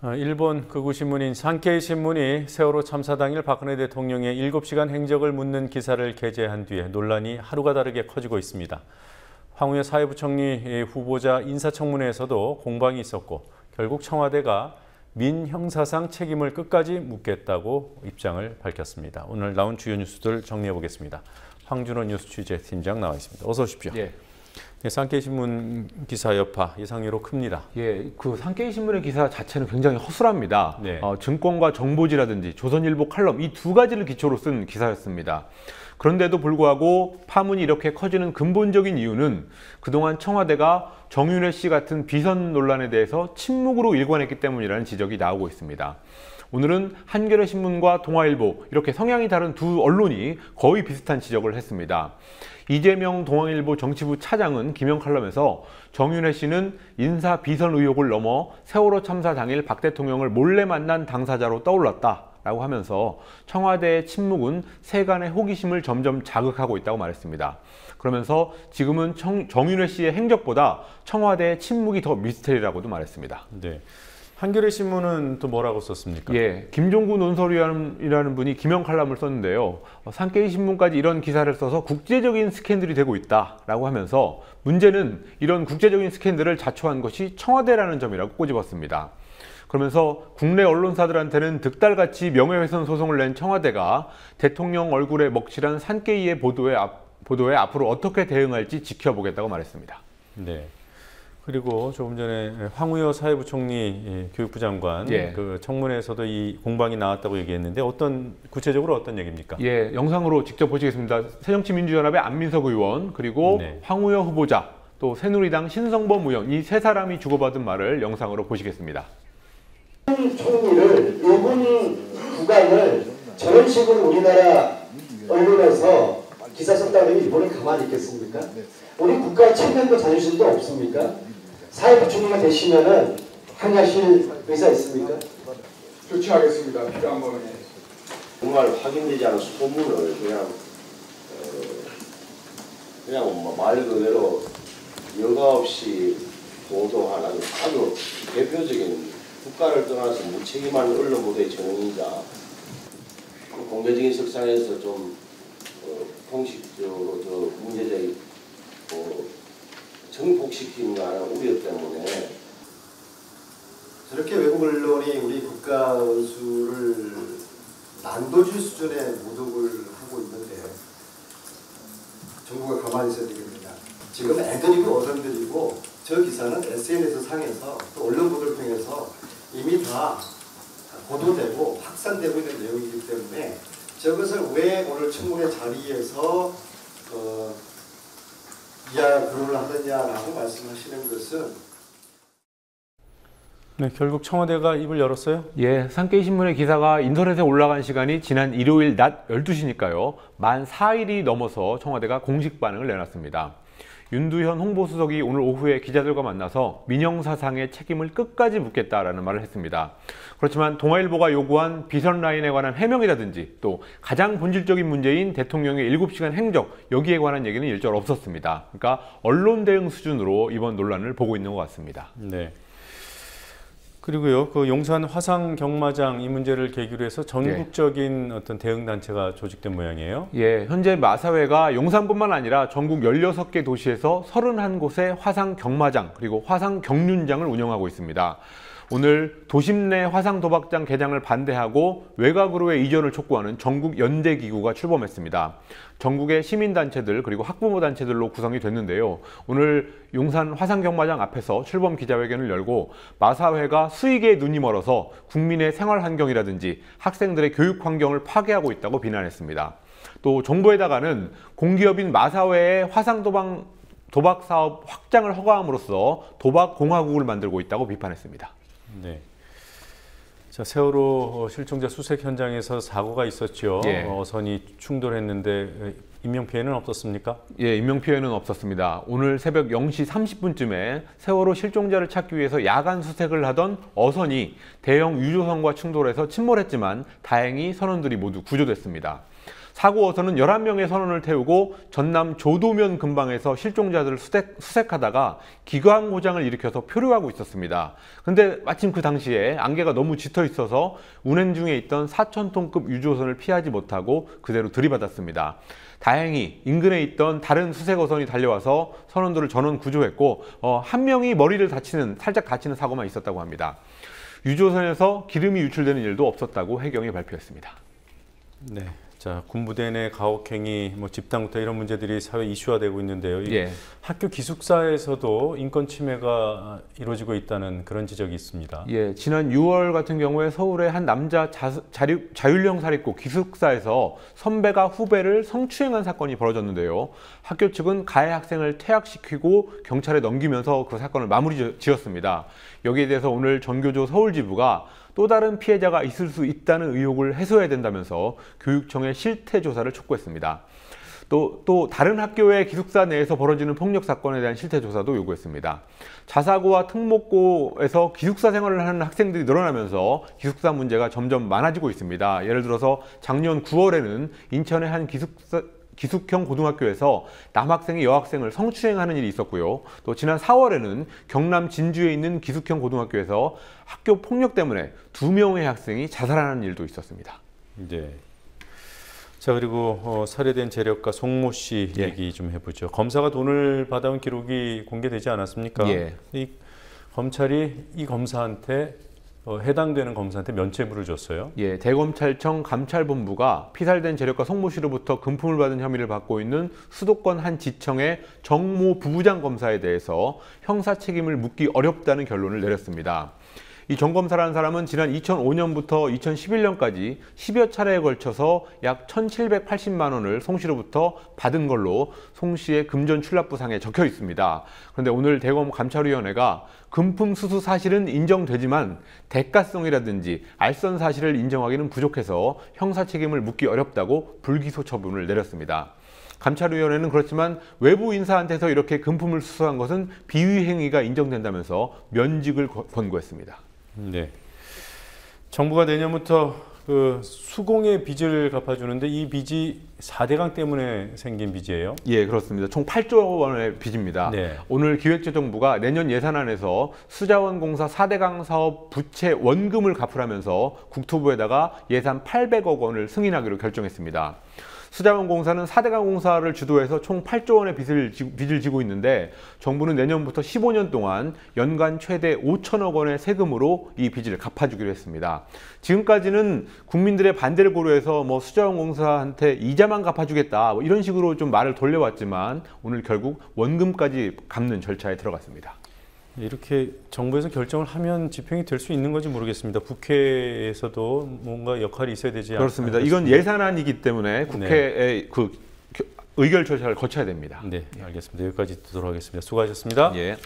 일본 극우신문인 산케이 신문이 세월호 참사 당일 박근혜 대통령의 7시간 행적을 묻는 기사를 게재한 뒤에 논란이 하루가 다르게 커지고 있습니다. 황우여 사회부총리 후보자 인사청문회에서도 공방이 있었고 결국 청와대가 민형사상 책임을 끝까지 묻겠다고 입장을 밝혔습니다. 오늘 나온 주요 뉴스들 정리해 보겠습니다. 황준호 뉴스 취재팀장 나와 있습니다. 어서 오십시오. 예. 네, 산케이 신문 기사 여파 예상외로 큽니다. 예, 그 산케이 신문의 기사 자체는 굉장히 허술합니다. 네. 증권과 정보지라든지 조선일보 칼럼 이 두 가지를 기초로 쓴 기사였습니다. 그런데도 불구하고 파문이 이렇게 커지는 근본적인 이유는 그동안 청와대가 정윤회 씨 같은 비선 논란에 대해서 침묵으로 일관했기 때문이라는 지적이 나오고 있습니다. 오늘은 한겨레 신문과 동아일보 이렇게 성향이 다른 두 언론이 거의 비슷한 지적을 했습니다. 이재명 동아일보 정치부 차장은 김영 칼럼에서 정윤회 씨는 인사 비선 의혹을 넘어 세월호 참사 당일 박 대통령을 몰래 만난 당사자로 떠올랐다라고 하면서 청와대의 침묵은 세간의 호기심을 점점 자극하고 있다고 말했습니다. 그러면서 지금은 정윤회 씨의 행적보다 청와대의 침묵이 더 미스테리라고도 말했습니다. 네. 한겨레 신문은 또 뭐라고 썼습니까? 예, 김종구 논설위원이라는 분이 김영 칼럼을 썼는데요. 산케이 신문까지 이런 기사를 써서 국제적인 스캔들이 되고 있다라고 하면서 문제는 이런 국제적인 스캔들을 자초한 것이 청와대라는 점이라고 꼬집었습니다. 그러면서 국내 언론사들한테는 득달같이 명예훼손 소송을 낸 청와대가 대통령 얼굴에 먹칠한 산케이의 보도에 앞으로 어떻게 대응할지 지켜보겠다고 말했습니다. 네. 그리고 조금 전에 황우여 사회부총리 교육부 장관 그 청문회에서도 이 공방이 나왔다고 얘기했는데 구체적으로 어떤 얘기입니까? 예, 영상으로 직접 보시겠습니다. 새정치민주연합의 안민석 의원 그리고 황우여 후보자 또 새누리당 신성범 의원 이 세 사람이 주고받은 말을 영상으로 보시겠습니다. 총리를 일본 국왕을 저런 식으로 우리나라 언론에서 기사 썼다면 일본은 가만히 있겠습니까? 우리 국가의 책임도 자존심도 없습니까? 사회부총리가 되시면은 항의하실 의사 있습니까? 조치하겠습니다. 필요한 거는. 정말 확인되지 않은 소문을 그냥 말 그대로 여과 없이 보도하는 아주 대표적인 국가를 떠나서 무책임한 언론 보도의 전형이자 공개적인 석상에서 좀 형식적으로 더 문제적인 정폭시키는 우려 때문에 저렇게 외국 언론이 우리 국가 원수를 난도질 수준의 모독을 하고 있는데 정부가 가만히 있어야 되겠느냐. 지금 애들이고 어른들이고 저 기사는 SNS 상에서 또 언론 보도를 통해서 이미 다 보도되고 확산되고 있는 내용이기 때문에 저것을 왜 오늘 청문회 자리에서 이하 결론을 하느냐라고 말씀하시는 것은 네, 결국 청와대가 입을 열었어요? 예, 산케이 신문의 기사가 인터넷에 올라간 시간이 지난 일요일 낮 12시니까요. 만 4일이 넘어서 청와대가 공식 반응을 내놨습니다. 윤두현 홍보수석이 오늘 오후에 기자들과 만나서 민형사상의 책임을 끝까지 묻겠다라는 말을 했습니다. 그렇지만 동아일보가 요구한 비선 라인에 관한 해명이라든지 또 가장 본질적인 문제인 대통령의 7시간 행적 여기에 관한 얘기는 일절 없었습니다. 그러니까 언론 대응 수준으로 이번 논란을 보고 있는 것 같습니다. 네. 그리고요, 그 용산 화상 경마장 이 문제를 계기로 해서 전국적인 어떤 대응 단체가 조직된 모양이에요. 예, 현재 마사회가 용산뿐만 아니라 전국 16개 도시에서 31곳의 화상 경마장 그리고 화상 경륜장을 운영하고 있습니다. 오늘 도심 내 화상 도박장 개장을 반대하고 외곽으로의 이전을 촉구하는 전국 연대기구가 출범했습니다. 전국의 시민단체들 그리고 학부모단체들로 구성이 됐는데요. 오늘 용산 화상경마장 앞에서 출범 기자회견을 열고 마사회가 수익에 눈이 멀어서 국민의 생활 환경이라든지 학생들의 교육 환경을 파괴하고 있다고 비난했습니다. 또 정부에다가는 공기업인 마사회의 화상 도박 사업 확장을 허가함으로써 도박 공화국을 만들고 있다고 비판했습니다. 네. 자, 세월호 실종자 수색 현장에서 사고가 있었죠. 어선이 충돌했는데 인명피해는 없었습니까? 예, 인명피해는 없었습니다. 오늘 새벽 0시 30분쯤에 세월호 실종자를 찾기 위해서 야간 수색을 하던 어선이 대형 유조선과 충돌해서 침몰했지만 다행히 선원들이 모두 구조됐습니다. 사고어선은 11명의 선원을 태우고 전남 조도면 근방에서 실종자들을 수색하다가 기관 고장을 일으켜서 표류하고 있었습니다. 근데 마침 그 당시에 안개가 너무 짙어 있어서 운행 중에 있던 4,000톤급 유조선을 피하지 못하고 그대로 들이받았습니다. 다행히 인근에 있던 다른 수색어선이 달려와서 선원들을 전원 구조했고 한 명이 머리를 살짝 다치는 사고만 있었다고 합니다. 유조선에서 기름이 유출되는 일도 없었다고 해경이 발표했습니다. 네. 자, 군부대 내 가혹행위, 집단구타 이런 문제들이 사회 이슈화되고 있는데요. 예. 학교 기숙사에서도 인권 침해가 이루어지고 있다는 그런 지적이 있습니다. 예, 지난 6월 같은 경우에 서울의 한 남자 자율형 살인고 기숙사에서 선배가 후배를 성추행한 사건이 벌어졌는데요. 학교 측은 가해 학생을 퇴학시키고 경찰에 넘기면서 그 사건을 마무리 지었습니다. 여기에 대해서 오늘 전교조 서울지부가 또 다른 피해자가 있을 수 있다는 의혹을 해소해야 된다면서 교육청에 실태 조사를 촉구했습니다. 또 다른 학교의 기숙사 내에서 벌어지는 폭력 사건에 대한 실태 조사도 요구했습니다. 자사고와 특목고에서 기숙사 생활을 하는 학생들이 늘어나면서 기숙사 문제가 점점 많아지고 있습니다. 예를 들어서 작년 9월에는 인천의 한 기숙형 고등학교에서 남학생이 여학생을 성추행하는 일이 있었고요. 또 지난 4월에는 경남 진주에 있는 기숙형 고등학교에서 학교 폭력 때문에 2명의 학생이 자살하는 일도 있었습니다. 네. 자, 그리고 살해된 재력가 송모 씨 얘기 좀 해보죠. 검사가 돈을 받아온 기록이 공개되지 않았습니까? 예. 검찰이 이 검사한테 해당되는 검사한테 면죄부를 줬어요. 예, 대검찰청 감찰본부가 피살된 재력가 송모 씨로부터 금품을 받은 혐의를 받고 있는 수도권 한 지청의 정모 부부장 검사에 대해서 형사 책임을 묻기 어렵다는 결론을 내렸습니다. 이 정 검사라는 사람은 지난 2005년부터 2011년까지 10여 차례에 걸쳐서 약 1,780만 원을 송 씨로부터 받은 걸로 송 씨의 금전 출납부상에 적혀 있습니다. 그런데 오늘 대검 감찰위원회가 금품 수수 사실은 인정되지만 대가성이라든지 알선 사실을 인정하기는 부족해서 형사 책임을 묻기 어렵다고 불기소 처분을 내렸습니다. 감찰위원회는 그렇지만 외부 인사한테서 이렇게 금품을 수수한 것은 비위 행위가 인정된다면서 면직을 권고했습니다. 네. 정부가 내년부터 그 수공예 빚을 갚아주는데 이 빚이 4대강 때문에 생긴 빚이에요? 예, 그렇습니다. 총 8조 원의 빚입니다. 네. 오늘 기획재정부가 내년 예산안에서 수자원공사 4대강 사업 부채 원금을 갚으라면서 국토부에다가 예산 800억 원을 승인하기로 결정했습니다. 수자원공사는 4대강 공사를 주도해서 총 8조 원의 빚을 지고 있는데 정부는 내년부터 15년 동안 연간 최대 5천억 원의 세금으로 이 빚을 갚아주기로 했습니다. 지금까지는 국민들의 반대를 고려해서 수자원공사한테 이자만 갚아주겠다 이런 식으로 좀 말을 돌려왔지만 오늘 결국 원금까지 갚는 절차에 들어갔습니다. 이렇게 정부에서 결정을 하면 집행이 될 수 있는 건지 모르겠습니다. 국회에서도 뭔가 역할이 있어야 되지 않을까? 그렇습니다. 이건 예산안이기 때문에 국회의 의결 절차를 거쳐야 됩니다. 네, 알겠습니다. 여기까지 듣도록 하겠습니다. 수고하셨습니다. 예.